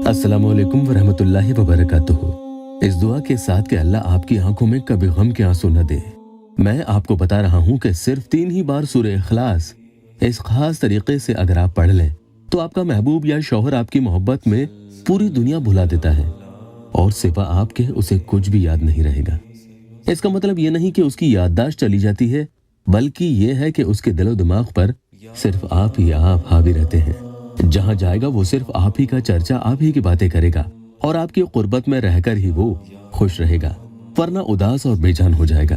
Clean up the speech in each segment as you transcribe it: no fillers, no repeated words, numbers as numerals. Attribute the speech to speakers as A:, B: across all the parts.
A: अस्सलामु अलैकुम वरहमतुल्लाहि वबरकातुहू। इस दुआ के साथ कि अल्लाह आपकी आंखों में कभी गम के आंसू न दे, मैं आपको बता रहा हूं कि सिर्फ 3 ही बार सूरह इखलास इस खास तरीके से अगर आप पढ़ लें तो आपका महबूब या शौहर आपकी मोहब्बत में पूरी दुनिया भुला देता है और सिवा आपके उसे कुछ भी याद नहीं रहेगा। इसका मतलब ये नहीं कि उसकी याददाश्त चली जाती है, बल्कि ये है कि उसके दिलो दिमाग पर सिर्फ आप ही आप हावी रहते हैं। जहां जाएगा वो सिर्फ आप ही का चर्चा, आप ही की बातें करेगा और आपकी कुर्बत में रहकर ही वो खुश रहेगा, वरना उदास और बेजान हो जाएगा।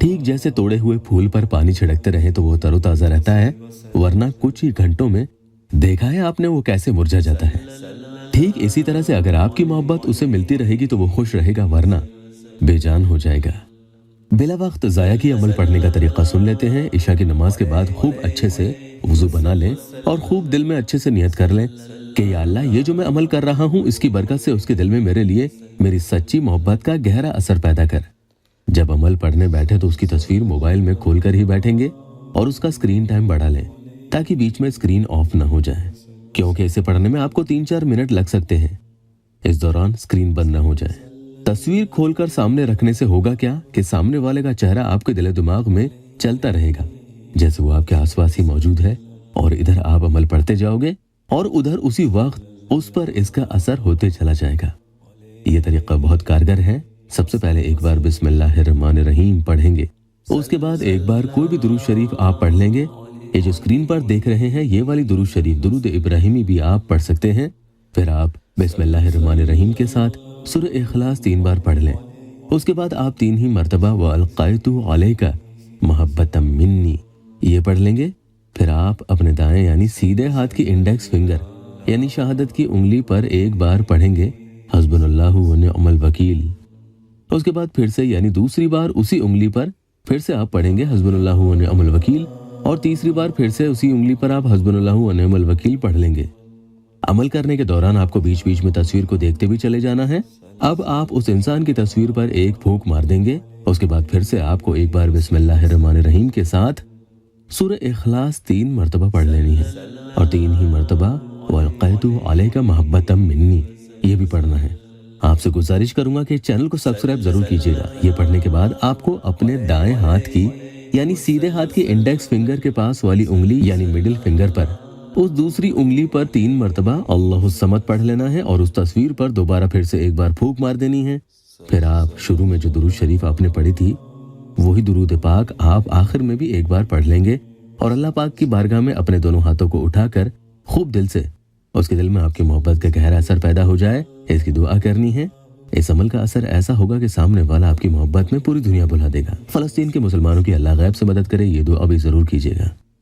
A: ठीक जैसे तोड़े हुए फूल पर पानी छिड़कते रहे तो वो तरोताजा रहता है, वरना कुछ ही घंटों में देखा है आपने वो कैसे मुरझा जाता है। ठीक इसी तरह से अगर आपकी मोहब्बत उसे मिलती रहेगी तो वो खुश रहेगा, वरना बेजान हो जाएगा। बिला वक्त जाया की अमल पढ़ने का तरीका सुन लेते हैं। इशा की नमाज के बाद खूब अच्छे से वुजू बना लें और खूब दिल में अच्छे से नियत कर लें कि या अल्लाह, ये जो मैं अमल कर रहा हूँ इसकी बरकत से उसके दिल में मेरे लिए मेरी सच्ची मोहब्बत का गहरा असर पैदा कर। जब अमल पढ़ने बैठे तो उसकी तस्वीर मोबाइल में खोलकर ही बैठेंगे और उसका स्क्रीन टाइम बढ़ा लें ताकि बीच में स्क्रीन ऑफ न हो जाए, क्योंकि इसे पढ़ने में आपको 3-4 मिनट लग सकते हैं। इस दौरान स्क्रीन बंद न हो जाए। तस्वीर खोलकर सामने रखने से होगा क्या कि सामने वाले का चेहरा आपके दिल दिमाग में चलता रहेगा जैसे वो आपके आसपास ही मौजूद है, और इधर आप अमल पढ़ते जाओगे और उधर उसी वक्त उस पर इसका असर होते चला जाएगा। ये तरीका बहुत कारगर है। सबसे पहले एक बार बिस्मिल्लाहिर्रहमानिर्रहीम पढ़ेंगे, उसके बाद एक बार कोई भी दुरूद शरीफ आप पढ़ लेंगे। ये जो स्क्रीन पर देख रहे हैं ये वाली दुरूद शरीफ दुरूद इब्राहिमी भी आप पढ़ सकते हैं। फिर आप बिस्मिल्लाहिर्रहमानिर्रहीम के साथ सूरह इखलास 3 बार पढ़ लें। उसके बाद आप 3 ही मर्तबा व अलक़ैतु अलैका महब्बतम मिन्नी ये पढ़ लेंगे। फिर आप अपने दाएं यानी सीधे हाथ की इंडेक्स फिंगर यानी शहादत की उंगली पर एक बार पढ़ेंगे हस्बुनल्लाहु व निअमल वकील। उसके बाद फिर से यानी दूसरी बार उसी उंगली पर फिर से आप पढ़ेंगे हस्बुनल्लाहु व निअमल वकील, और तीसरी बार फिर से उसी उंगली पर आप हस्बुनल्लाहु व निअमल वकील पढ़ लेंगे। अमल करने के दौरान आपको बीच बीच में तस्वीर को देखते भी चले जाना है। अब आप उस इंसान की तस्वीर पर एक फूंक मार देंगे। उसके बाद फिर से आपको एक बार बिस्मिल्लाहिर्रहमानिर्रहीम के साथ सूरह इखलास 3 मर्तबा पढ़ लेनी है और 3 ही मर्तबा वलक़ैतु अलैका महब्बतम मिन्नी ये भी पढ़ना है। आपसे गुजारिश करूंगा कि चैनल को सब्सक्राइब जरूर कीजिएगा। ये पढ़ने के बाद आपको अपने दाएं हाथ की यानी सीधे हाथ की इंडेक्स फिंगर के पास वाली उंगली यानी मिडिल फिंगर पर उस दूसरी उंगली पर 3 मर्तबा अल्लाहु समद पढ़ लेना है और उस तस्वीर पर दोबारा फिर से एक बार फूंक मार देनी है। फिर आप शुरू में जो दुरूद शरीफ आपने पढ़ी थी वही दुरूद पाक आप आखिर में भी एक बार पढ़ लेंगे और अल्लाह पाक की बारगाह में अपने दोनों हाथों को उठाकर खूब दिल से उसके दिल में आपकी मोहब्बत का गहरा असर पैदा हो जाए, इसकी दुआ करनी है। इस अमल का असर ऐसा होगा कि सामने वाला आपकी मोहब्बत में पूरी दुनिया भुला देगा। फलस्तीन के मुसलमानों की अल्लाह गैब से मदद करे, ये दुआ भी जरूर कीजिएगा।